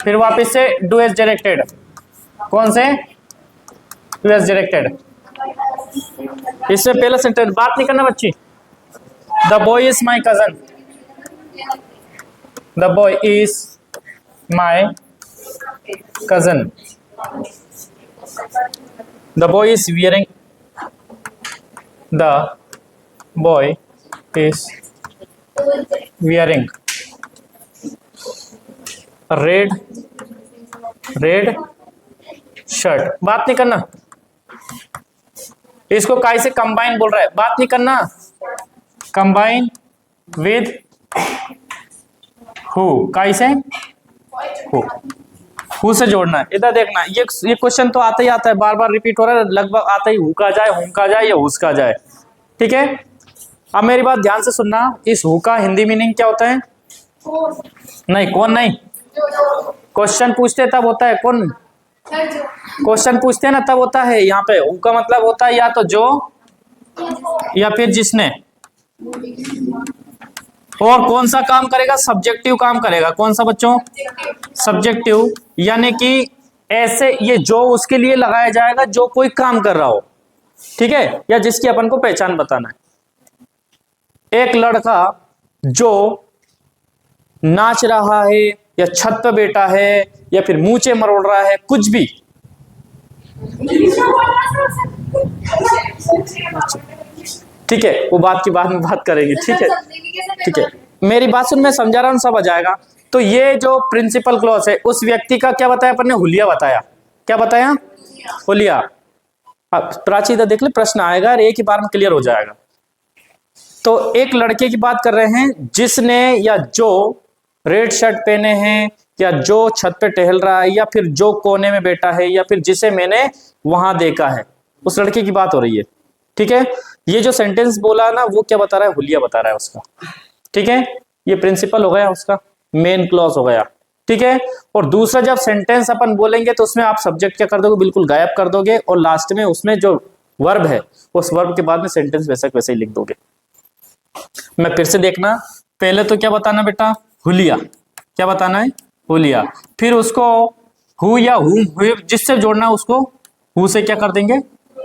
फिर वापस से डू एज डायरेक्टेड, कौन से डू एज डायरेक्टेड। इससे पहला सेंटेंस बात नहीं करना बच्ची। The boy is my cousin, the boy is my cousin, the boy is wearing, the boy is wearing red shirt. बात नहीं करना। इसको काय से कंबाइन बोल रहा है, बात नहीं करना। कंबाइन विद हु, काय से हु से जोड़ना है। इधर देखना, ये क्वेश्चन तो आता ही आता है, बार बार रिपीट हो रहा है, लगभग आता ही हु का जाए, हुम का जाए या हुस का जाए। ठीक है, अब मेरी बात ध्यान से सुनना। इस हु का हिंदी मीनिंग क्या होता है? नहीं, कौन नहीं। क्वेश्चन पूछते तब होता है, कौन क्वेश्चन पूछते हैं ना तब होता है। यहाँ पे हु का मतलब होता है या तो जो या फिर जिसने। और कौन सा काम करेगा? सब्जेक्टिव काम करेगा। कौन सा बच्चों? सब्जेक्टिव, यानी कि ऐसे ये जो उसके लिए लगाया जाएगा जो कोई काम कर रहा हो, ठीक है, या जिसकी अपन को पहचान बताना है। एक लड़का जो नाच रहा है या छत पे बैठा है या फिर मूंछें मरोड़ रहा है, कुछ भी। ठीक है, वो बात की बाद में बात करेंगे। ठीक है, ठीक है, मेरी बात सुन, मैं समझा रहा हूं, सब आ जाएगा। तो ये जो प्रिंसिपल क्लॉज है, उस व्यक्ति का क्या बताया अपन ने? हुलिया बताया। क्या बताया? हुलिया। प्राची इधर देख ले, प्रश्न आएगा और एक ही बार में क्लियर हो जाएगा। तो एक लड़के की बात कर रहे हैं जिसने या जो रेड शर्ट पहने हैं, या जो छत पे टहल रहा है, या फिर जो कोने में बैठा है, या फिर जिसे मैंने वहां देखा है, उस लड़के की बात हो रही है। ठीक है, ये जो सेंटेंस बोला ना, वो क्या बता रहा है? हुलिया बता रहा है उसका। ठीक है, ये प्रिंसिपल हो गया उसका, मेन क्लॉज हो गया। ठीक है, और दूसरा जब सेंटेंस अपन बोलेंगे तो उसमें आप सब्जेक्ट क्या कर दोगे? बिल्कुल गायब कर दोगे, और लास्ट में उसमें जो वर्ब है, उस वर्ब के बाद में सेंटेंस वैसा वैसे ही लिख दोगे। मैं फिर से देखना, पहले तो क्या बताना बेटा? हुलिया। क्या बताना है? हुलिया। फिर उसको हु या हुम, जिससे जोड़ना है उसको हु से क्या कर देंगे?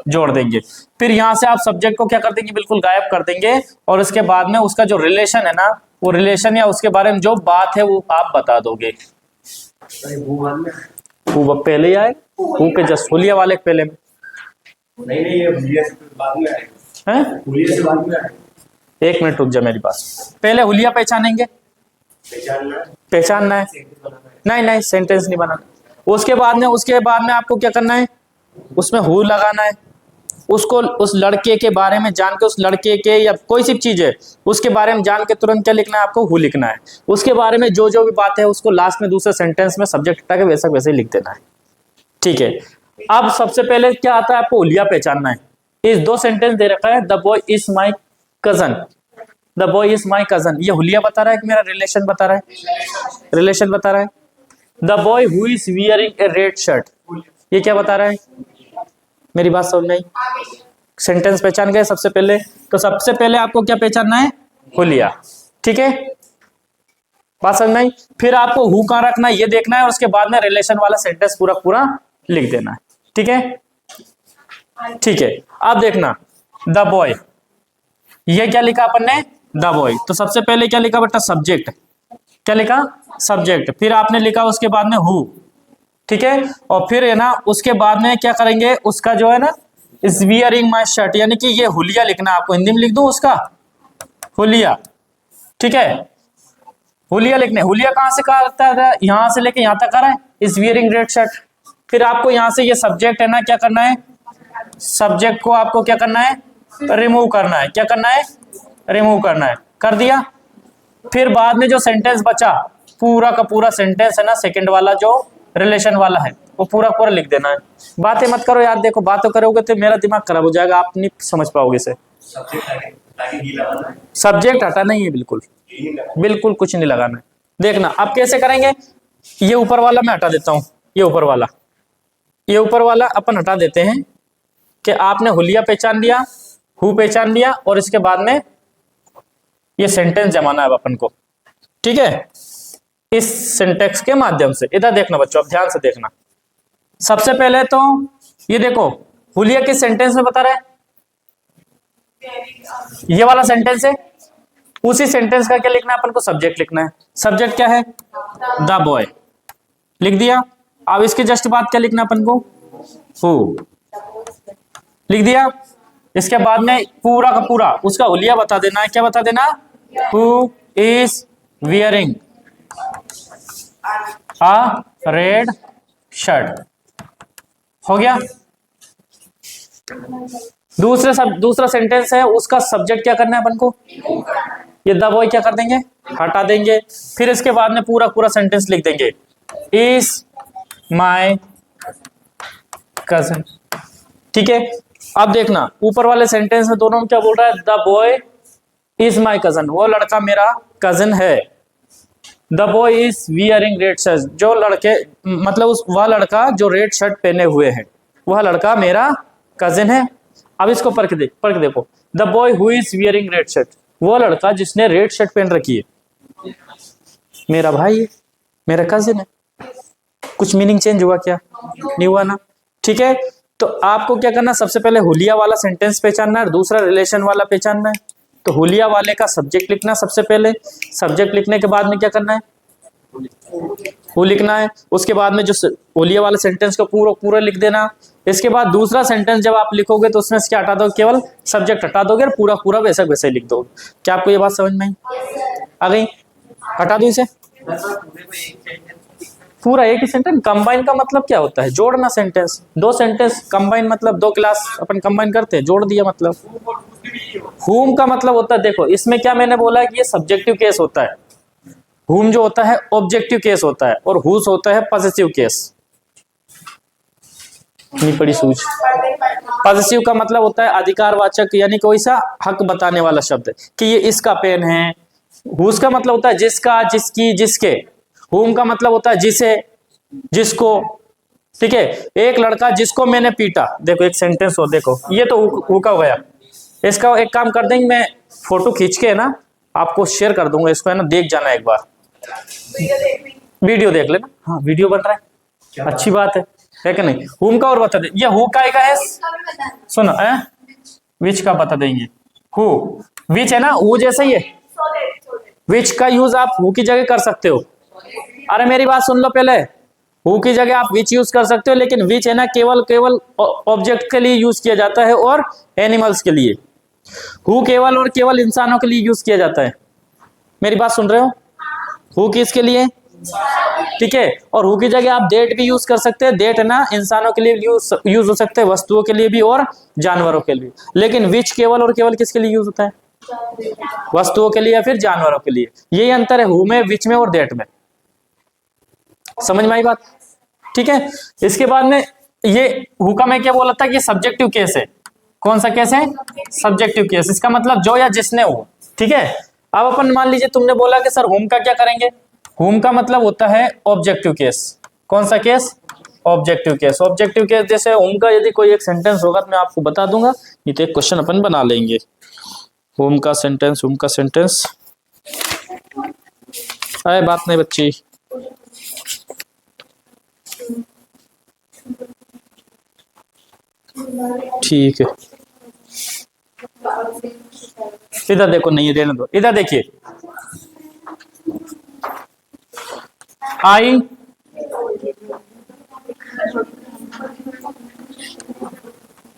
जोड़ देंगे। फिर यहां से आप सब्जेक्ट को क्या कर देंगे? बिल्कुल गायब कर देंगे, और उसके बाद में उसका जो रिलेशन है ना, वो रिलेशन या उसके बारे में जो बात है वो आप बता दोगे। हु पहले ही आए, हु के जस्ट हुलिया वाले पहले में। नहीं, ये हुलिया से बाद में आएगा। हैं? हुलिया से बाद में आएगा। एक मिनट रुक जा, मेरी बात। पहले हुलिया पहचानेंगे, पहचानना है। नहीं नहीं, सेंटेंस नहीं बनाना। उसके बाद में आपको क्या करना है? उसमें हु लगाना है। उसको उस लड़के के बारे में जान के, उस लड़के के या कोई सी चीज है उसके बारे में जान के तुरंत क्या लिखना है? आपको हु लिखना है। उसके बारे में जो जो भी बात है उसको लास्ट में दूसरे सेंटेंस में सब्जेक्ट हटा के वैसा वैसे ही लिख देना है। ठीक है, अब सबसे पहले क्या आता है? आपको हुलिया पहचानना है। इस दो सेंटेंस दे रखा है, the boy is my cousin, the boy is my cousin. ये हुलिया बता रहा है कि मेरा रिलेशन बता रहा है? रिलेशन बता रहा है। The boy who is wearing A red shirt, ये क्या बता रहा है? मेरी बात समझ में आई? सेंटेंस पहचान गए सबसे पहले। तो सबसे पहले आपको क्या पहचानना है? हुलिया। ठीक है, बात समझ में आई? फिर आपको हु कहां रखना है ये देखना है, और उसके बाद में रिलेशन वाला सेंटेंस पूरा पूरा लिख देना है। ठीक है, ठीक है। अब देखना, द बॉय, ये क्या लिखा अपन ने? The boy. तो सबसे पहले क्या लिखा बेटा? सब्जेक्ट। क्या लिखा? सब्जेक्ट। फिर आपने लिखा उसके बाद में हु। ठीक है, और फिर है ना उसके बाद में क्या करेंगे? उसका जो है ना, इज वियरिंग माई शर्ट, यानी कि ये हुलिया लिखना। आपको हिंदी में लिख दूं उसका? हुलिया। ठीक है, हुलिया लिखने। हुलिया कहां से कहा था? यहां से लेके यहां तक आ रहा है, इज वियरिंग रेड शर्ट। फिर आपको यहां से ये सब्जेक्ट है ना, क्या करना है? सब्जेक्ट को आपको क्या करना है? रिमूव करना है। क्या करना है? रिमूव करना है। कर दिया। फिर बाद में जो सेंटेंस बचा, पूरा का पूरा सेंटेंस है ना, सेकंड वाला जो रिलेशन वाला है, वो पूरा पूरा लिख देना है। बातें मत करो यार, देखो बातें करोगे तो मेरा दिमाग खराब हो जाएगा, आप नहीं समझ पाओगे इसे। सब्जेक्ट हटा नहीं है, बिल्कुल बिल्कुल कुछ नहीं लगाना है। देखना अब कैसे करेंगे। ये ऊपर वाला मैं हटा देता हूं, ये ऊपर वाला अपन हटा देते हैं कि आपने हुलिया पहचान लिया, हु पहचान लिया, और इसके बाद में ये सेंटेंस जमाना है अपन को। ठीक है, इस सिंटेक्स के माध्यम से। इधर देखना बच्चों, अब ध्यान से देखना। सबसे पहले तो ये देखो, हुलिया किस सेंटेंस में बता रहा है, ये वाला सेंटेंस है। उसी सेंटेंस का क्या लिखना है अपन को, सब्जेक्ट लिखना है। सब्जेक्ट क्या है, द बॉय, लिख दिया। अब इसके जस्ट बाद क्या लिखना है अपन को, हु, लिख दिया। इसके बाद में पूरा का पूरा उसका हुलिया बता देना है। क्या बता देना, who is wearing a red shirt, हो गया। दूसरा सेंटेंस है, उसका सब्जेक्ट क्या करना है अपन को, ये द बॉय क्या कर देंगे, हटा देंगे। फिर इसके बाद में पूरा पूरा सेंटेंस लिख देंगे, इज माय कजन। ठीक है, अब देखना ऊपर वाले सेंटेंस में दोनों में क्या बोल रहा है, the boy is my cousin, वो लड़का मेरा कजन है। The boy is wearing red shirt, जो लड़के मतलब वह लड़का जो रेड शर्ट पहने हुए है वह लड़का मेरा कजिन है। अब इसको परख देखो, the boy who is wearing red shirt, वो लड़का जिसने रेड शर्ट पहन रखी है मेरा भाई है, मेरा कजिन है। कुछ मीनिंग चेंज हुआ क्या, नहीं हुआ ना। ठीक है, तो आपको क्या करना, सबसे पहले हुलिया वाला सेंटेंस पहचानना है, दूसरा रिलेशन वाला पहचानना है। तो हुलिया वाले का सब्जेक्ट लिखना सबसे पहले, सब्जेक्ट लिखने के बाद में क्या करना है, हु लिखना है। उसके बाद में जो हुलिया वाले सेंटेंस को पूरा लिख देना। इसके बाद दूसरा सेंटेंस जब आप लिखोगे तो उसमें से क्या हटा दोगे, केवल सब्जेक्ट हटा दोगे और पूरा वैसा वैसे लिख दोगे। क्या आपको ये बात समझ में आ गई, हटा दो इसे, पूरा एक ही सेंटेंस। कंबाइन का मतलब क्या होता है, जोड़ना सेंटेंस, दो सेंटेंस कंबाइन, मतलब दो क्लास अपन कंबाइन करते हैं, जोड़ दिया मतलब। हुम का मतलब होता है, देखो इसमें क्या मैंने बोला है कि ये सब्जेक्टिव केस होता है, हुम जो होता है ऑब्जेक्टिव केस होता है और हुस होता है पॉसेसिव केस। नहीं पड़ी सूझ। पॉसेसिव का मतलब होता है अधिकारवाचक, यानी कोई सा हक बताने वाला शब्द कि ये इसका पेन है। हुस का मतलब होता है जिसका, जिसकी, जिसके। हुम का मतलब होता है जिसे, जिसको। ठीक है, एक लड़का जिसको मैंने पीटा, देखो एक सेंटेंस हो, देखो ये तो हुका हो गया। इसका एक काम कर देंगे, मैं फोटो खींच के ना आपको शेयर कर दूंगा, इसको है ना देख जाना एक बार, वीडियो देख लेना। हाँ वीडियो बन रहा है, अच्छी बात है कि नहीं। हुम का और बता दे, ये हु का है, सुनो विच का बता देंगे, हु विच है ना, हु जैसे ही है। विच का यूज आप हु की जगह कर सकते हो। अरे मेरी बात सुन लो पहले, हु की जगह आप विच यूज कर सकते हो, लेकिन विच है ना केवल ऑब्जेक्ट के लिए यूज किया जाता है और एनिमल्स के लिए। हु केवल और केवल इंसानों के लिए यूज किया जाता है। मेरी बात सुन रहे हो, हु किसके लिए, ठीक है। और हु की जगह आप डेट भी यूज कर सकते हैं, डेट है ना इंसानों के लिए यूज हो सकते हैं, वस्तुओं के लिए भी और जानवरों के लिए। लेकिन विच केवल और केवल किसके लिए यूज होता है, वस्तुओं के लिए या फिर जानवरों के लिए। यही अंतर है हु में, विच में और डेट में। समझ में आई बात, ठीक है। इसके बाद में ये हु का मैं क्या बोला था कि सब्जेक्टिव केस है। कौन सा केस है, सब्जेक्टिव केस। इसका मतलब जो या जिसने हो, ठीक है। अब अपन मान लीजिए तुमने बोला कि सर हुम का क्या करेंगे, हुम का मतलब होता है ऑब्जेक्टिव केस। कौन सा case, objective case. Objective case जैसे हुम का यदि कोई एक सेंटेंस होगा तो मैं आपको बता दूंगा, नहीं तो एक क्वेश्चन अपन बना लेंगे। हुम का सेंटेंस, हुम का सेंटेंस, अरे बात नहीं बच्ची, ठीक है। इधर देखो, नहीं रहने दो, इधर देखिए। आई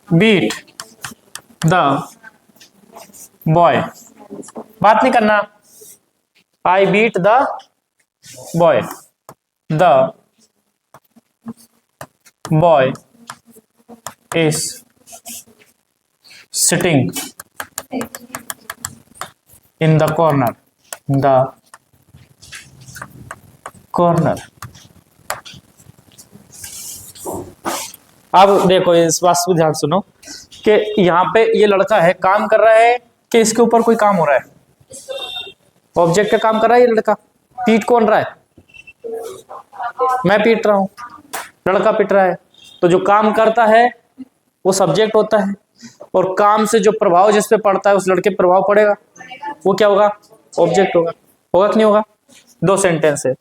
बीट द बॉय, बात नहीं करना। I beat the boy, the boy is sitting in the corner, the corner। अब देखो इस बात को ध्यान सुनो कि यहाँ पे ये लड़का है, काम कर रहा है कि इसके ऊपर कोई काम हो रहा है, ऑब्जेक्ट का काम कर रहा है ये लड़का। पीट कौन रहा है, मैं पीट रहा हूं, लड़का पीट रहा है। तो जो काम करता है वो सब्जेक्ट होता है, और काम से जो प्रभाव जिस पे पड़ता है उस लड़के पे प्रभाव पड़ेगा, वो क्या होगा, ऑब्जेक्ट होगा। होगा कि नहीं होगा, दो सेंटेंस है।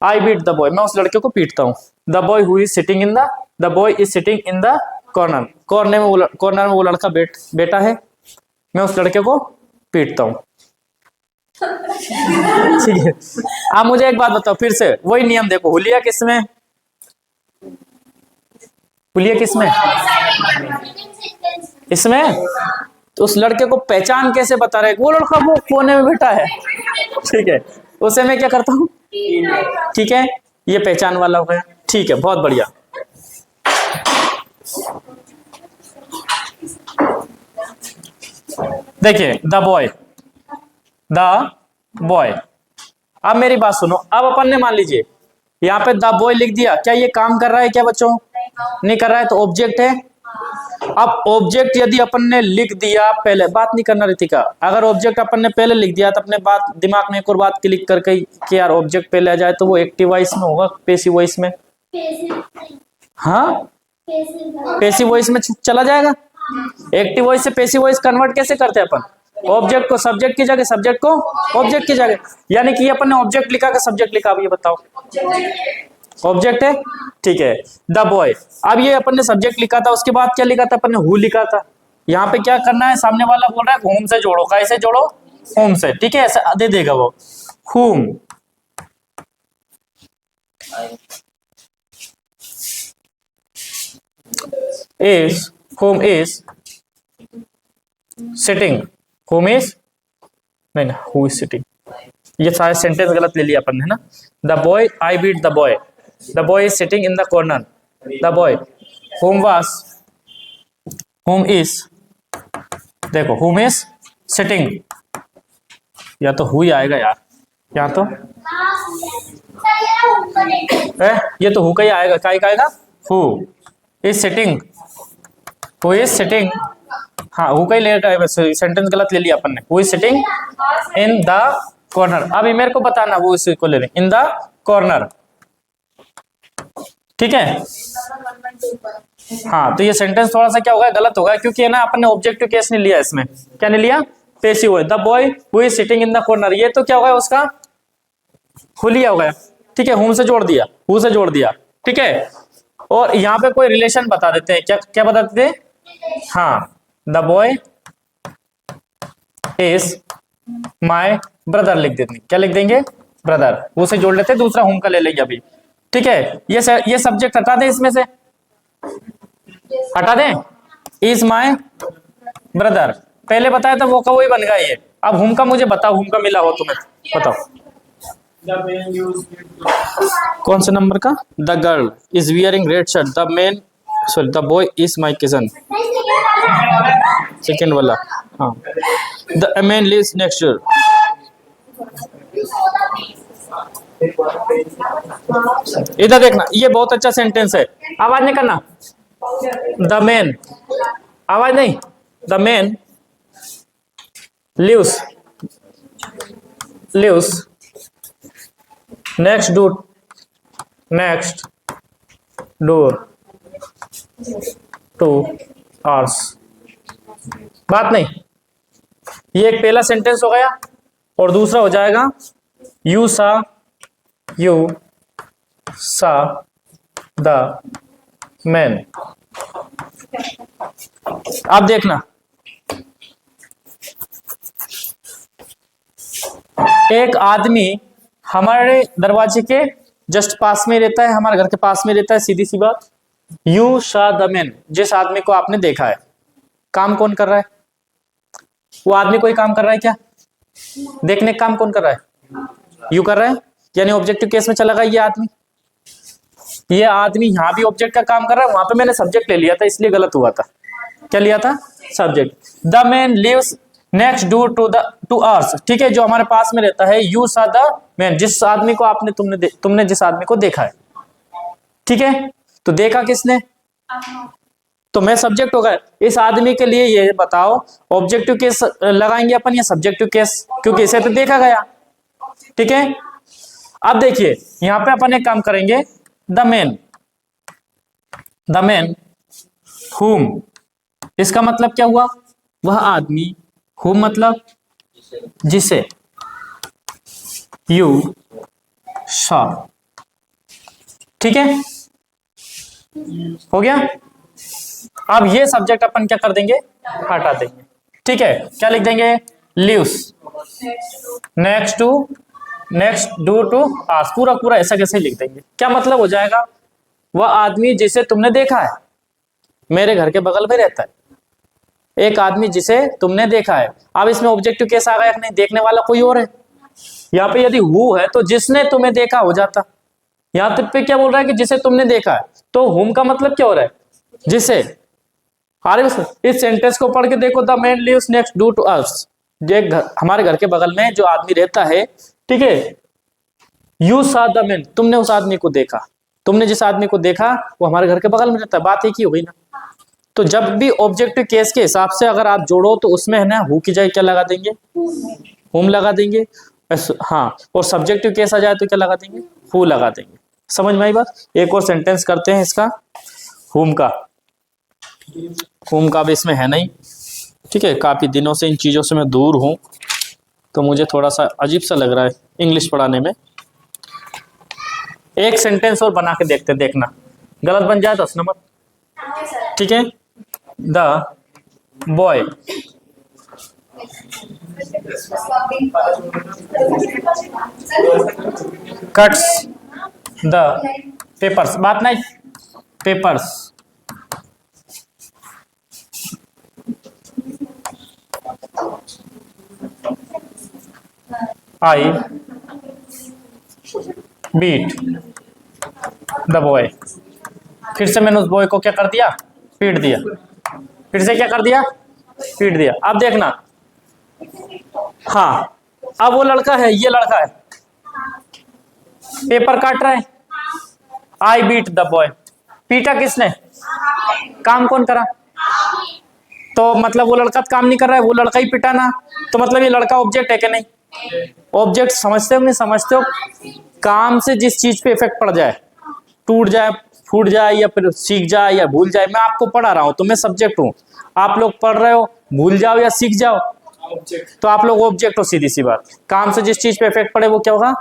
आई बीट द बॉय, मैं उस लड़के को पीटता हूँ। The boy who is sitting in the boy is sitting in the corner, corner में वो लड़का बैठा है, मैं उस लड़के को पीटता हूँ। ठीक है, आप मुझे एक बात बताओ फिर से, वही नियम देखो, हुलिया किसमें, हुलिया किसमें, इसमें। तो उस लड़के को पहचान कैसे बता रहे, वो लड़का वो कोने में बैठा है, ठीक है, उसे मैं क्या करता हूँ, ठीक है, ये पहचान वाला हो गया। ठीक है, बहुत बढ़िया। देखिए द बॉय, अब मेरी बात सुनो, अब अपन ने मान लीजिए यहाँ पे द बॉय लिख दिया, क्या ये काम कर रहा है क्या बच्चों, नहीं कर रहा है, तो ऑब्जेक्ट है। अब ऑब्जेक्ट यदि अपन ने लिख दिया, पहले बात नहीं करना रितिका, अगर ऑब्जेक्ट अपन ने पहले लिख दिया तो अपने बात दिमाग में एक और बात क्लिक करके कि यार ऑब्जेक्ट पहले आ जाए तो वो एक्टिव वॉइस में होगा, पैसिव वॉइस में, हाँ पैसिव वॉइस में चला जाएगा। एक्टिव वॉइस से पैसिव वॉइस कन्वर्ट कैसे करते हैं अपन, ऑब्जेक्ट को सब्जेक्ट की जगह, सब्जेक्ट को ऑब्जेक्ट की जगह, यानी कि अपन ने ऑब्जेक्ट लिखा कि सब्जेक्ट लिखा, अब ये बताओ, ऑब्जेक्ट है, ठीक है। द बॉय, अब ये अपन ने सब्जेक्ट लिखा था, उसके बाद क्या लिखा था अपन ने, हु लिखा था। यहाँ पे क्या करना है, सामने वाला बोल रहा है होम से जोड़ो, कैसे जोड़ो, होम से, ठीक है, ऐसे दे देगा वो, whom is sitting, whom is नहीं ना, who is sitting, ये सारे सेंटेंस गलत ले लिया अपन ने, है ना। The boy, I beat the boy, the boy is sitting in the corner, the boy, whom is, देखो whom is sitting, या तो who ही आएगा यार, या तो ये तो who का ही आएगा, क्या आएगा, who is sitting, who is sitting, हाँ who का ही लेटर है, सेंटेंस गलत ले लिया अपन ने, who is sitting in the corner। अभी मेरे को बताना वो इसी को ले लें, इन द कॉर्नर, ठीक है। हाँ तो ये सेंटेंस थोड़ा सा क्या होगा, गलत होगा, क्योंकि है ना अपन ने ऑब्जेक्टिव केस नहीं लिया इसमें, क्या नहीं लिया, पैसिव है। The boy who is sitting in the corner, ये तो क्या होगा उसका हुलिया हो गया, ठीक है, हुम से जोड़ दिया, हु से जोड़ दिया, ठीक है। और यहाँ पे कोई रिलेशन बता देते हैं, क्या क्या बता देते हैं, हाँ the boy is my brother लिख देंगे, क्या लिख देंगे, ब्रदर, उसे जोड़ लेते, दूसरा होम का ले लेंगे अभी, ठीक है। ये सब्जेक्ट हटा दें, इसमें से हटा दें, इज माई ब्रदर, पहले बताया था वो का वही बन गया ये। अब होम का मुझे बताओ, होम का मिला हो तुम्हें बताओ, कौन से नंबर का, the girl is wearing red shirt, the man sorry the boy is my cousin, second वाला, हाँ the man lives next door. इधर देखना, ये बहुत अच्छा सेंटेंस है, आवाज नहीं करना, द मैन, आवाज नहीं, the man lives next door to ours, बात नहीं, ये एक पहला सेंटेंस हो गया, और दूसरा हो जाएगा यू सा द मैन। आप देखना, एक आदमी हमारे दरवाजे के जस्ट पास में रहता है, हमारे घर के पास में रहता है, सीधी सी बात, यू सा द मैन, जिस आदमी को आपने देखा है, काम कौन कर रहा है, वो आदमी कोई काम कर रहा है क्या, देखने का काम कौन कर रहा है, यू कर रहा है, यानी ऑब्जेक्टिव केस में चला गया ये आदमी यहाँ भी ऑब्जेक्ट का काम कर रहा है, वहां पे मैंने सब्जेक्ट ले लिया था इसलिए गलत हुआ था, क्या लिया था, subject. The man lives next door to ours, ठीक है, जो हमारे पास में रहता है, यू सा द मैन, जिस आदमी को आपने तुमने जिस आदमी को देखा है, ठीक है, तो देखा किसने, तो मैं सब्जेक्ट हो गया, इस आदमी के लिए ये बताओ ऑब्जेक्टिव केस लगाएंगे अपन या सब्जेक्टिव केस, क्योंकि इसे तो देखा गया, ठीक है। अब देखिए यहां पे अपन एक काम करेंगे, द मैन हुम, इसका मतलब क्या हुआ, वह आदमी, हुम मतलब जिसे, यू सा ठीक है, हो गया। अब ये सब्जेक्ट अपन क्या कर देंगे, हटा देंगे। ठीक है, क्या लिख देंगे, lives next to next door to us, पूरा पूरा ऐसा कैसे लिख देंगे। क्या मतलब हो जाएगा, वह आदमी जिसे तुमने देखा है, मेरे घर के बगल में रहता है, एक आदमी जिसे तुमने देखा है। अब इसमें ऑब्जेक्टिव केस आ गया कि नहीं, देखने वाला कोई और है। यहाँ पे यदि हु है तो जिसने तुम्हें देखा हो जाता। यहाँ तक पे क्या बोल रहा है कि जिसे तुमने देखा है, तो हुम का मतलब क्या हो रहा है, जिसे। इस सेंटेंस को पढ़ के देखो, the man lives next door to us, हमारे घर के बगल में जो आदमी रहता है, ठीक है। यू सॉ द मैन, तुमने उस आदमी को देखा, तुमने जिस आदमी को देखा वो हमारे घर के बगल में रहता है, बात एक ही हो गई ना। तो जब भी ऑब्जेक्टिव केस के हिसाब से अगर आप जोड़ो तो उसमें है ना हु की जगह क्या लगा देंगे, हुम लगा देंगे। हाँ, और सब्जेक्टिव केस आ जाए तो क्या लगा देंगे, हु लगा देंगे। समझ में आई बात। एक और सेंटेंस करते हैं इसका, हुम का। हुम का भी इसमें है नहीं, ठीक है। काफी दिनों से इन चीजों से मैं दूर हूं, तो मुझे थोड़ा सा अजीब सा लग रहा है इंग्लिश पढ़ाने में। एक सेंटेंस और बना के देखते, देखना गलत बन जाए तो हंसना मत, ठीक है। The boy cuts the papers, बात नहीं, papers I beat the boy. फिर से मैंने उस बॉय को क्या कर दिया, पीट दिया। फिर से क्या कर दिया, पीट दिया। अब देखना, हाँ अब वो लड़का है, ये लड़का है, पेपर काट रहा है। आई बीट द बॉय, पीटा किसने, काम कौन करा, तो मतलब वो लड़का काम नहीं कर रहा है, वो लड़का ही पिटा ना, तो मतलब ये लड़का ऑब्जेक्ट है कि नहीं। ऑब्जेक्ट समझते हो नहीं समझते हो, काम से जिस चीज पे इफेक्ट पड़ जाए, टूट जाए, फूट जाए, या फिर सीख जाए या भूल जाए। मैं आपको पढ़ा रहा हूं तो मैं सब्जेक्ट हूं, आप लोग पढ़ रहे हो, भूल जाओ या सीख जाओ तो आप लोग ऑब्जेक्ट हो। सीधी सी बात, काम से जिस चीज पे इफेक्ट पड़े वो क्या होगा,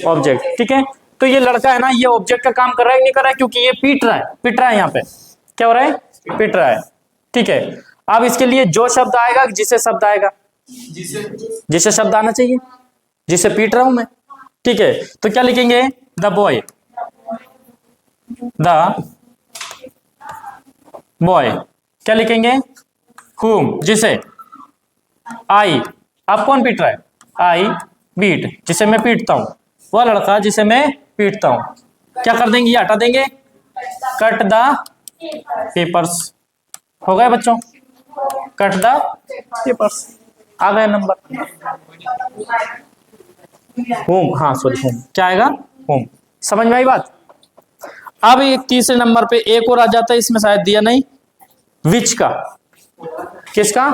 ऑब्जेक्ट। ठीक है, तो ये लड़का है ना, ये ऑब्जेक्ट का काम कर रहा है नहीं कर रहा है, क्योंकि ये पीट रहा है, पिट रहा है। यहाँ पे क्या हो रहा है, पिट रहा है। ठीक है, अब इसके लिए जो शब्द आएगा, जिसे शब्द आएगा, जिसे शब्द आना चाहिए, जिसे पीट रहा हूं मैं। ठीक है, तो क्या लिखेंगे, द बॉय, द बॉय, क्या लिखेंगे, हुम, जिसे। आई, अब कौन पीट रहा है, आई बीट, जिसे मैं पीटता हूं, वह लड़का जिसे मैं पीटता हूं। क्या कर देंगे, ये हटा देंगे, कट द पेपर्स। हो गए बच्चों, कट द पेपर्स, आ गए नंबर। होम, हाँ सॉरी होम, क्या आएगा, होम। समझ में आई बात। अब एक तीसरे नंबर पे एक और आ जाता है, इसमें शायद दिया नहीं, विच का। किसका,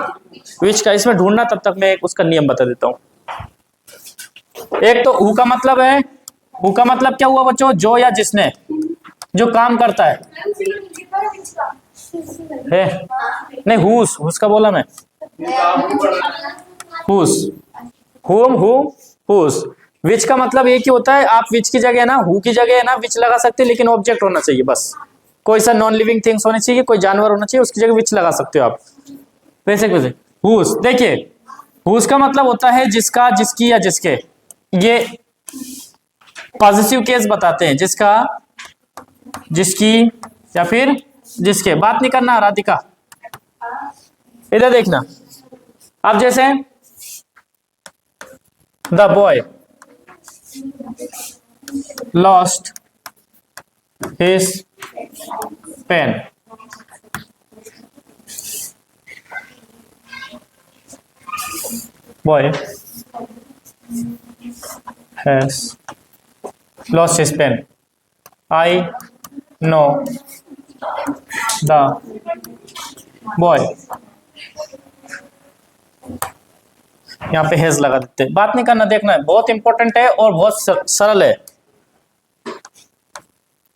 विच का। इसमें ढूंढना, तब तक मैं एक उसका नियम बता देता हूं। एक तो हु का मतलब है, हु का मतलब क्या हुआ बच्चों, जो या जिसने, जो काम करता है नहीं, हुस, हुस का बोला मैं, हुस, हुम, हुस। विच का मतलब एक ही होता है, आप विच की जगह ना, हु की जगह है ना विच लगा सकते हैं, लेकिन ऑब्जेक्ट होना चाहिए बस। कोई सा नॉन लिविंग थिंग्स होनी चाहिए, कोई जानवर होना चाहिए, उसकी जगह विच लगा सकते हो आप। वैसे कैसे, हुस, देखिए हुस का मतलब होता है जिसका, जिसकी या जिसके। ये पॉजिटिव केस बताते हैं, जिसका, जिसकी या फिर जिसके। बात नहीं करना राधिका, इधर देखना। अब जैसे the boy lost his pen, boy has lost his pen. I know the boy. यहाँ पे हैज लगा देते हैं, बात नहीं करना, देखना है, बहुत इंपॉर्टेंट है और बहुत सरल है।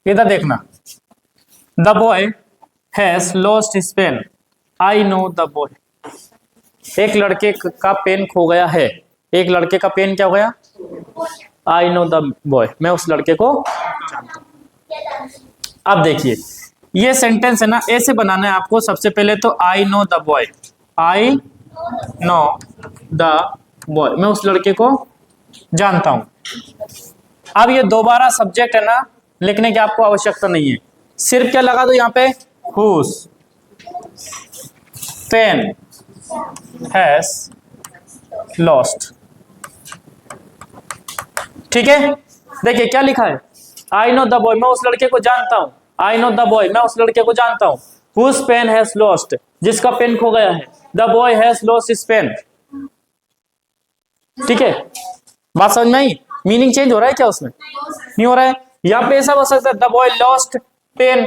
इधर देखना, the boy has lost his pen, I know the boy. एक लड़के का पेन खो गया है, एक लड़के का पेन क्या हो गया, आई नो द बॉय, मैं उस लड़के को जानता हूं। अब देखिए ये सेंटेंस है ना, ऐसे बनाना है आपको। सबसे पहले तो आई know the boy, I know the boy, मैं उस लड़के को जानता हूं। अब ये दोबारा सब्जेक्ट है ना, लिखने की आपको आवश्यकता नहीं है, सिर्फ क्या लगा दो यहाँ पे, हुज पेन हैज लॉस्ट। ठीक है, देखिए क्या लिखा है, आई नो द बॉय, मैं उस लड़के को जानता हूं, आई नो द बॉय, मैं उस लड़के को जानता हूं, हुज पेन हैज लॉस्ट, जिसका पेन खो गया है, the boy has lost his pen. ठीक है, बात समझ में आई? मीनिंग चेंज हो रहा है क्या उसमें? नहीं हो रहा है। यहां पे ऐसा हो सकता है, द बॉय लॉस्ट पेन,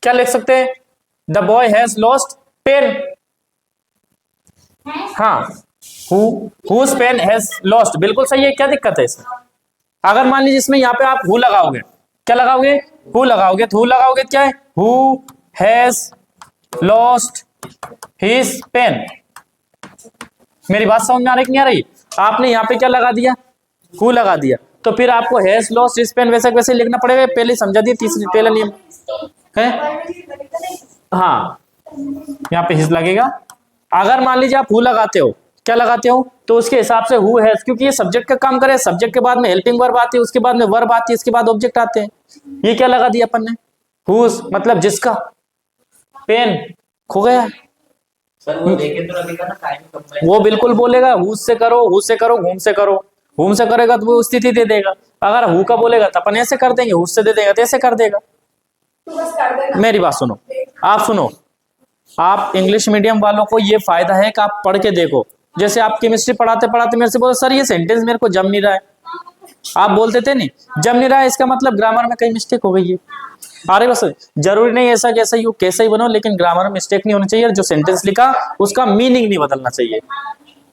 क्या लिख सकते हैं, the boy has lost pen. हाँ, हुज पेन हैज लॉस्ट, बिल्कुल सही है, क्या दिक्कत है इसमें? अगर मान लीजिए इसमें यहाँ पे आप हु लगाओगे, क्या लगाओगे, हु लगाओगे, तो हु लगाओगे क्या है, who has lost his pen. मेरी बात समझ में आ रही कि नहीं आ रही? आपने यहाँ पे क्या लगा दिया, हु लगा दिया, तो फिर आपको हैज लॉस्ट हिज पेन वैसे वैसे लिखना पड़ेगा, पहले समझा दिया, तीसरी पहला नियम है। हाँ, यहाँ पे हिज लगेगा। अगर मान लीजिए आप हु लगाते हो, क्या लगाते हो, तो उसके हिसाब से हु हैज, क्योंकि ये सब्जेक्ट का काम करे, सब्जेक्ट के बाद में हेल्पिंग वर्ब आती है, उसके बाद में वर्ब आती है, इसके बाद ऑब्जेक्ट आते हैं। ये क्या लगा दिया अपन ने, हुज मतलब जिसका पेन खो गया। सर वो देखे तो लगेगा ना टाइम कम, वो बिल्कुल बोलेगा हुज से करो, हुज से करो, घूम से करो, घूम से करेगा तो वो स्थिति दे देगा। अगर हु का बोलेगा तो अपन ऐसे कर देंगे, हुज से दे देगा तो ऐसे कर देगा। मेरी बात सुनो, आप सुनो, आप इंग्लिश मीडियम वालों को ये फायदा है कि आप पढ़ के देखो। जैसे आप केमिस्ट्री पढ़ाते पढ़ाते मेरे से बोलो सर ये सेंटेंस मेरे को जम नहीं रहा है, आप बोलते थे नहीं जम नहीं रहा है, इसका मतलब ग्रामर में कहीं मिस्टेक हो गई है। अरे बस जरूरी नहीं ऐसा कैसा ही हो, कैसा ही बनो, लेकिन ग्रामर में मिस्टेक नहीं होनी चाहिए, जो सेंटेंस लिखा उसका मीनिंग नहीं बदलना चाहिए।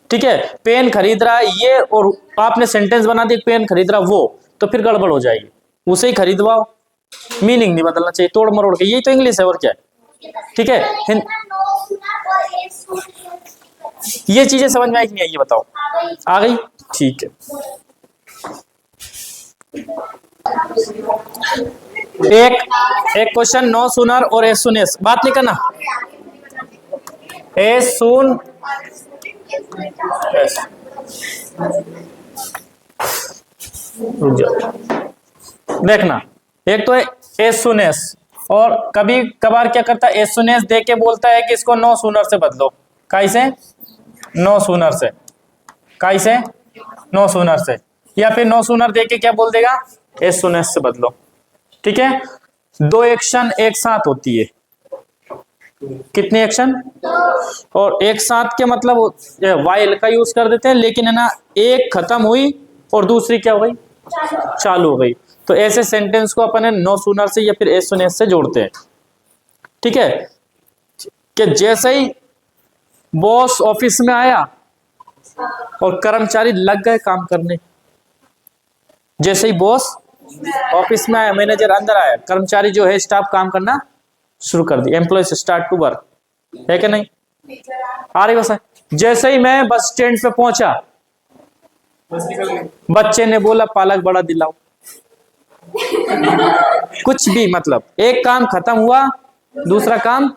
ठीक है, पेन खरीद रहा है ये, और आपने सेंटेंस बना दी पेन खरीद रहा वो, तो फिर गड़बड़ हो जाएगी। उसे ही खरीदवाओ, मीनिंग नहीं बदलना चाहिए तोड़ मरोड़ के, यही तो इंग्लिश है और क्या है। ठीक है, ये चीजें समझ में आई कि नहीं आई ये बताओ? आ गई, ठीक है। एक क्वेश्चन, नो सूनर और एज सुन एज, बात नहीं करना, एज सुन देखना, एक तो एज सुन एज, और कभी कभार क्या करता है, एज सुन एज दे के बोलता है कि इसको नो सूनर से बदलो। कैसे? नो सूनर से, कैसे? नो सूनर से, या फिर नो सूनर दे के क्या बोल देगा, एज सुन एज से बदलो। ठीक है, दो एक्शन एक साथ होती है, कितने एक्शन, और एक साथ के मतलब वाइल का यूज कर देते हैं, लेकिन है ना एक खत्म हुई और दूसरी क्या हो गई, चालू हो गई, तो ऐसे सेंटेंस को अपन नो सूनर से या फिर एज सुन एज से जोड़ते हैं। ठीक है, कि जैसे ही बॉस ऑफिस में आया और कर्मचारी लग गए काम करने, जैसे ही बॉस ऑफिस में आया, मैनेजर अंदर आया, कर्मचारी जो है स्टाफ काम करना शुरू कर दी, एम्प्लॉय स्टार्ट टू वर्क, है कि नहीं? आ रही बस। जैसे ही मैं बस स्टैंड पे पहुंचा, बच्चे ने बोला पालक बड़ा दिलाओ, कुछ भी मतलब एक काम खत्म हुआ, दूसरा काम।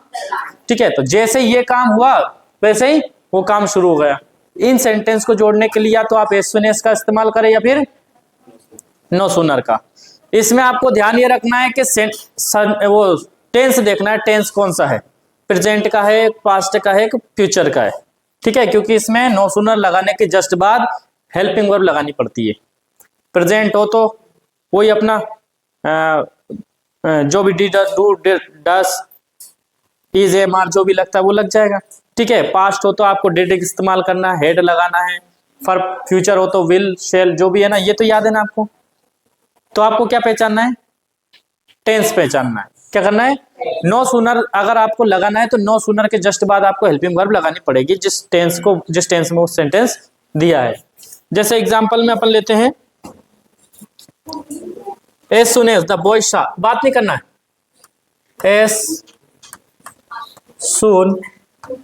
ठीक है, तो जैसे ये काम हुआ वैसे ही वो काम शुरू हो गया। इन सेंटेंस को जोड़ने के लिए या तो आप एज सुन एज का इस्तेमाल करें या फिर नो सूनर का। इसमें आपको ध्यान ये रखना है कि वो टेंस देखना है, टेंस कौन सा है, प्रेजेंट का है, पास्ट का है, फ्यूचर का है। ठीक है, क्योंकि इसमें नो सूनर लगाने के जस्ट बाद हेल्पिंग वर्ब लगानी पड़ती है। प्रेजेंट हो तो वही अपना जो भी did do does is am are जो भी लगता है वो लग जाएगा। ठीक है, पास्ट हो तो आपको डिड इस्तेमाल करना है, हेड लगाना है, फॉर फ्यूचर हो तो विल शेल जो भी है ना, ये तो याद है ना आपको। तो आपको क्या पहचानना है, टेंस पहचानना है। क्या करना है, नो सूनर अगर आपको लगाना है तो नो सूनर के जस्ट बाद आपको हेल्पिंग वर्ब लगानी पड़ेगी, जिस टेंस में वो सेंटेंस दिया है। जैसे एग्जांपल में अपन लेते हैं, as soon as the boy saw, बात नहीं करना है, as soon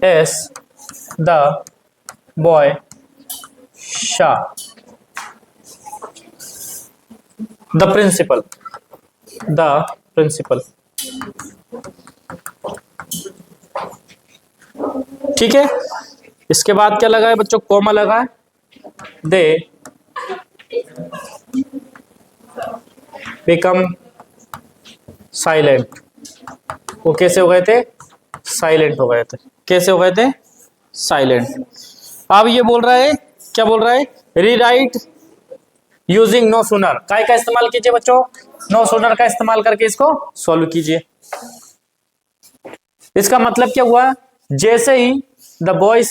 as the boy saw the principal ठीक है, इसके बाद क्या लगा है बच्चों, कोमा लगा है, दे बिकम साइलेंट। वो कैसे हो गए थे, साइलेंट हो गए थे। कैसे हो गए थे, साइलेंट। अब ये बोल रहा है, क्या बोल रहा है, रीराइट यूजिंग नो सूनर। काय का इस्तेमाल कीजिए बच्चों, नो सूनर का इस्तेमाल करके इसको सॉल्व कीजिए। इसका मतलब क्या हुआ, जैसे ही द बॉयज,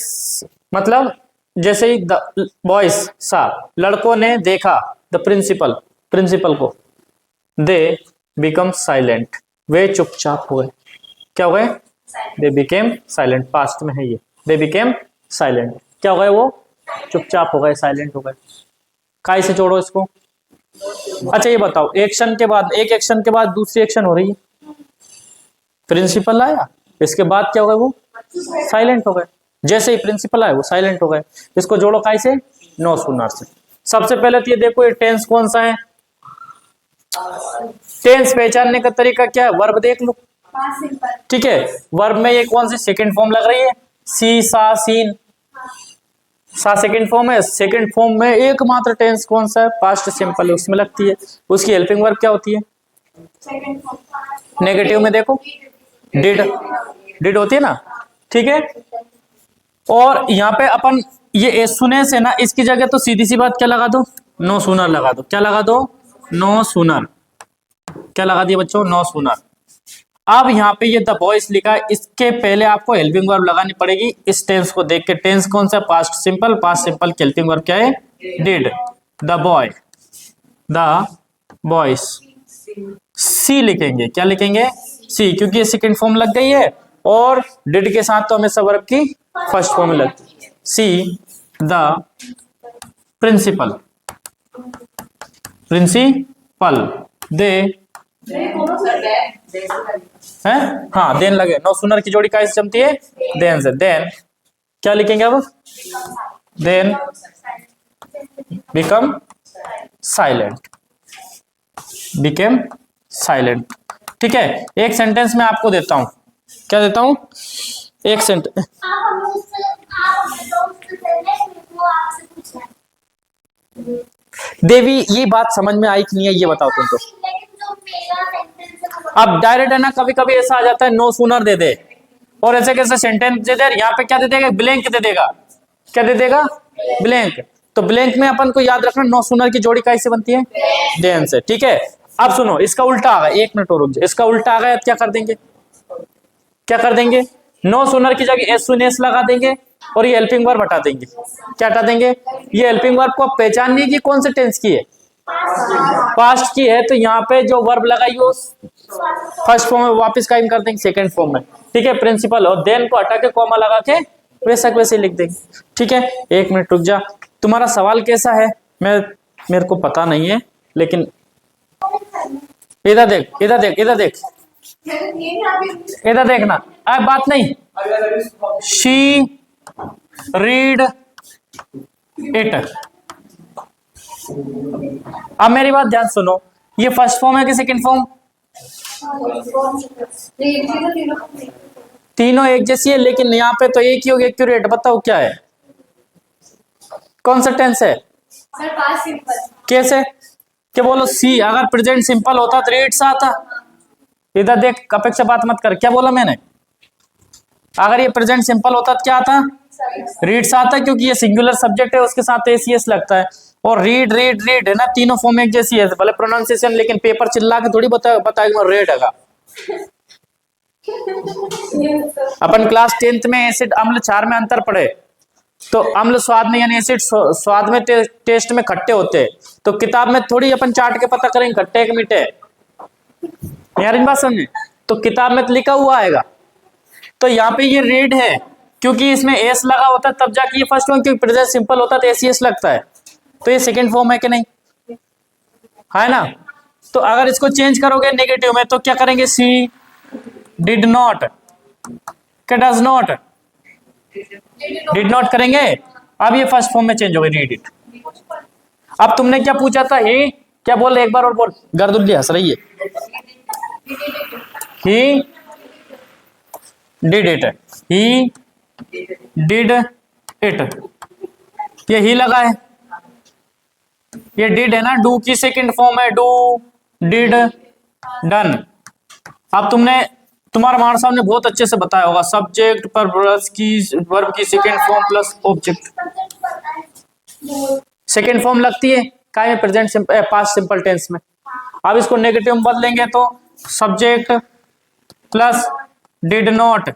मतलब जैसे ही द बॉयज सा, लड़कों ने देखा द प्रिंसिपल, प्रिंसिपल को, दे बिकम साइलेंट, वे चुपचाप हुए। क्या हो गए, दे बिकेम साइलेंट, पास्ट में है ये, दे बिकेम साइलेंट। क्या हो गए, वो चुपचाप हो गए, साइलेंट हो गए। काय से जोड़ो इसको। अच्छा ये बताओ, एक्शन के बाद, एक एक्शन के बाद दूसरी एक्शन हो रही है, प्रिंसिपल आया, इसके बाद क्या हो गए, वो साइलेंट हो गए। जैसे ही प्रिंसिपल आए वो साइलेंट हो गए। इसको जोड़ो काय से, नो सूनर से। सबसे पहले तो ये देखो, ये टेंस कौन सा है, टेंस पहचानने का तरीका क्या है, वर्ब देख लो। ठीक है, वर्ब में ये कौन सी सेकंड फॉर्म लग रही है, सी सा सीन, सा सेकंड फॉर्म है। सेकंड फॉर्म में एकमात्र टेंस कौन सा है, पास्ट सिंपल है, उसमें लगती है। उसकी हेल्पिंग वर्ब क्या होती है, नेगेटिव में देखो डिड, डिड होती है ना। ठीक है, और यहाँ पे अपन ये एस सुने से ना, इसकी जगह तो सीधी सी बात क्या लगा दो, नो सूनर लगा दो। क्या लगा दो, नो सूनर। क्या लगा दिया बच्चों, नो सूनर। अब यहाँ पे ये द बॉयज लिखा है, इसके पहले आपको हेल्पिंग वर्ब लगानी पड़ेगी इस टेंस को देख के। टेंस कौन सा, पास्ट सिंपल, पास्ट सिंपल की हेल्पिंग वर्ब क्या है, did. The boy, the boys, see लिखेंगे। क्या लिखेंगे, सी, क्योंकि ये सेकंड फॉर्म लग गई है, और डिड के साथ तो हमेशा वर्ब की फर्स्ट फॉर्म में लगती है। सी द प्रिंसिपल, प्रिंसिपल, दे है, हाँ देन लगे, नो सूनर की जोड़ी कैसे जमती है, देन से। देन क्या लिखेंगे अब, then become silent, became silent. ठीक है, एक सेंटेंस में आपको देता हूं, क्या देता हूं, एक सेंटेंस। देवी ये बात समझ में आई कि नहीं है, ये बताओ तुमको। अब डायरेक्ट है ना, कभी कभी ऐसा आ जाता है नो सूनर दे दे, और ऐसे कैसे सेंटेंस दे दे, यहाँ पे क्या दे देगा, ब्लैंक दे देगा। क्या दे देगा, ब्लैंक। तो ब्लैंक में अपन को याद रखना, नो सूनर की जोड़ी कैसे बनती है, देन से। ठीक है, अब सुनो, इसका उल्टा आ गया, एक मिनट और रुक जाओ, इसका उल्टा आ गया, क्या कर देंगे, क्या कर देंगे, नो सूनर की जगह एस सुन एस लगा देंगे, और ये हेल्पिंग वर्ब हटा देंगे। क्या हटा देंगे, ये हेल्पिंग वर्ब को पहचानने की कौन से टेंस की है, पास्ट की है, तो यहाँ पे जो वर्ब लगाई हो फर्स्ट फॉर्म में वापस कायम कर देंगे सेकंड फॉर्म में। ठीक है, प्रिंसिपल, और देन को हटा के कॉमा लगा के वैसा वैसे लिख देंगे। ठीक है, एक मिनट रुक जा, तुम्हारा सवाल कैसा है, मेरे को पता नहीं है, लेकिन इधर देख, इधर देख, इधर देख, इधर देखना। अब बात नहीं, शी रीड इट। अब मेरी बात ध्यान सुनो, ये फर्स्ट फॉर्म है कि सेकंड फॉर्म, तीनों एक जैसी है, लेकिन यहाँ पे तो एक ही हो गया, एक्यूरेट। बताओ क्या है, कौन सा टेंस है, कैसे, क्या बोलो, सी। अगर प्रेजेंट सिंपल होता तो रीड्स आता। इधर देख, अपेक्षा बात मत कर, क्या बोला मैंने, अगर ये प्रेजेंट सिंपल होता तो क्या आता, रीड्स आता, क्योंकि ये सिंगुलर सब्जेक्ट है, उसके साथ एसीएस लगता है। और रीड रीड रीड है ना, तीनों फॉर्म एक जैसी है, भले प्रोनाउंसिएशन, लेकिन पेपर चिल्ला के थोड़ी बताएगा रेड है। अपन क्लास 10th में एसिड अम्ल क्षार में अंतर पढ़े, तो अम्ल स्वाद में यानी एसिड स्वाद में टेस्ट में खट्टे होते हैं, तो किताब में थोड़ी अपन चाट के पता करेंगे खट्टे के मीठे। यार इन बात समझे, तो किताब में तो लिखा हुआ आएगा। तो यहाँ पे ये रेड है, क्योंकि इसमें एस लगा होता है तब जाके ये फर्स्ट फॉर्म, क्योंकि प्रेजेंट सिंपल होता है तो एसीएस लगता है, तो ये सेकंड फॉर्म है कि नहीं, है ना। तो अगर इसको चेंज करोगे नेगेटिव में, तो क्या करेंगे, सी डिड नॉट, क्या डज नॉट, डिड नॉट करेंगे। अब ये फर्स्ट फॉर्म में चेंज हो गई, रीड इट। अब तुमने क्या पूछा था, ही, क्या बोल रहे, एक बार और बोल, गर्दुल्ली हंस रही है। He did it, he did it, ये ही लगा है, ये डिड है ना, डू की सेकंड फॉर्म है, डू डिड डन। अब तुम्हारा मार साहब ने बहुत अच्छे से बताया होगा, सब्जेक्ट पर वर्ब की second form plus object, second form लगती है काय में, प्रेजेंट पास्ट सिंपल टेंस में। अब इसको नेगेटिव में बदलेंगे तो subject plus did not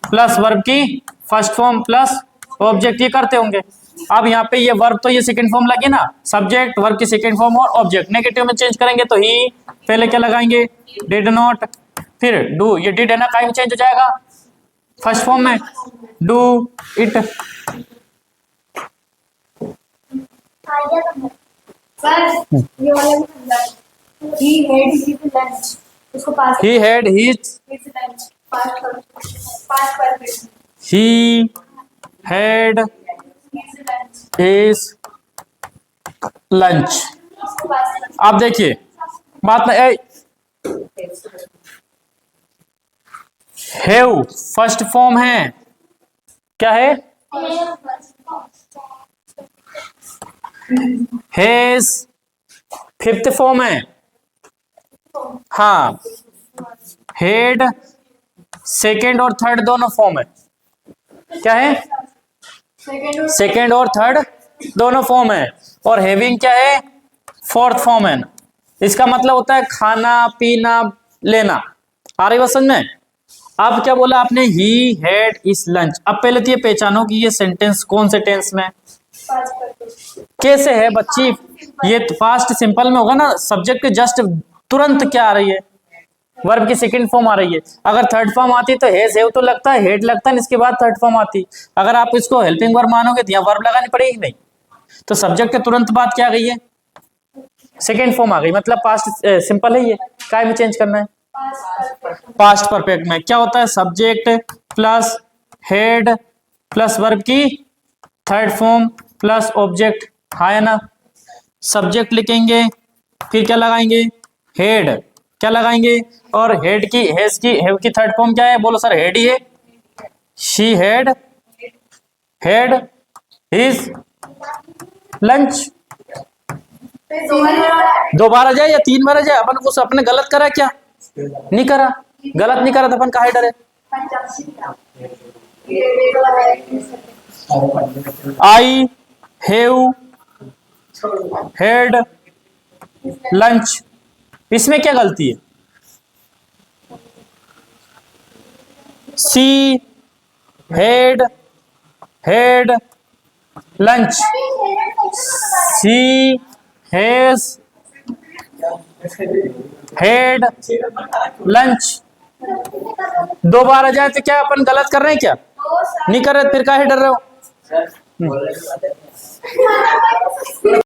plus verb की फर्स्ट फॉर्म प्लस ऑब्जेक्ट, ये करते होंगे। अब यहाँ पे ये वर्ब तो ये सेकंड फॉर्म लगी ना, सब्जेक्ट वर्ब की सेकंड फॉर्म और ऑब्जेक्ट, नेगेटिव में चेंज करेंगे तो ही, पहले क्या लगाएंगे डिड नॉट, फिर डू, ये डिड है ना काय में चेंज हो जाएगा फर्स्ट फॉर्म में, डू इट। ये वाला he had his lunch, उसको past he had his, his lunch past perfect he had his lunch his lunch. उसको पास आप देखिए बात में हैव फर्स्ट फॉर्म है, क्या है, हैज फिफ्थ फॉर्म है, हाँ, हेड सेकेंड और थर्ड दोनों फॉर्म है, क्या है, सेकेंड और थर्ड दोनों फॉर्म है, और हैविंग क्या है, फोर्थ फॉर्म है। इसका मतलब होता है खाना पीना लेना, आ रही बात समझ में। अब क्या बोला आपने, ही हैड इस लंच। अब पहले तो ये पहचानो कि ये सेंटेंस कौन से टेंस में है, कैसे है बच्ची, ये पास्ट सिंपल में होगा ना, सब्जेक्ट के जस्ट तुरंत क्या आ रही है, वर्ब की सेकंड फॉर्म आ रही है। अगर थर्ड फॉर्म आती तो हैज हैव तो लगता है, हेड लगता है, इसके बाद थर्ड फॉर्म आती। अगर आप इसको हेल्पिंग वर्ब मानोगे तो यहाँ वर्ब लगानी पड़ेगी नहीं, तो सब्जेक्ट के तुरंत बाद क्या आ गई है, सेकंड फॉर्म आ गई, मतलब पास्ट सिंपल है, ये काय में चेंज करना है, पास्ट परफेक्ट में। क्या होता है, subject plus head plus verb की थर्ड फॉर्म प्लस ऑब्जेक्ट, हाँ है ना। सब्जेक्ट लिखेंगे, फिर क्या लगाएंगे, हेड, क्या लगाएंगे, और हेड की हैव की थर्ड फॉर्म क्या है, बोलो सर, हेड ही है, शी हैड हिज लंच। दो बार आ जाए या तीन बार आ जाए, अपन कुछ अपने गलत करा क्या, नहीं करा, गलत नहीं करा तो अपन काहे डरे। आई हैव हैड लंच, इसमें क्या गलती है, she had lunch, she has had lunch. दो बार आ जाए तो क्या अपन गलत कर रहे हैं क्या, नहीं कर रहे, फिर काहे डर रहे हो।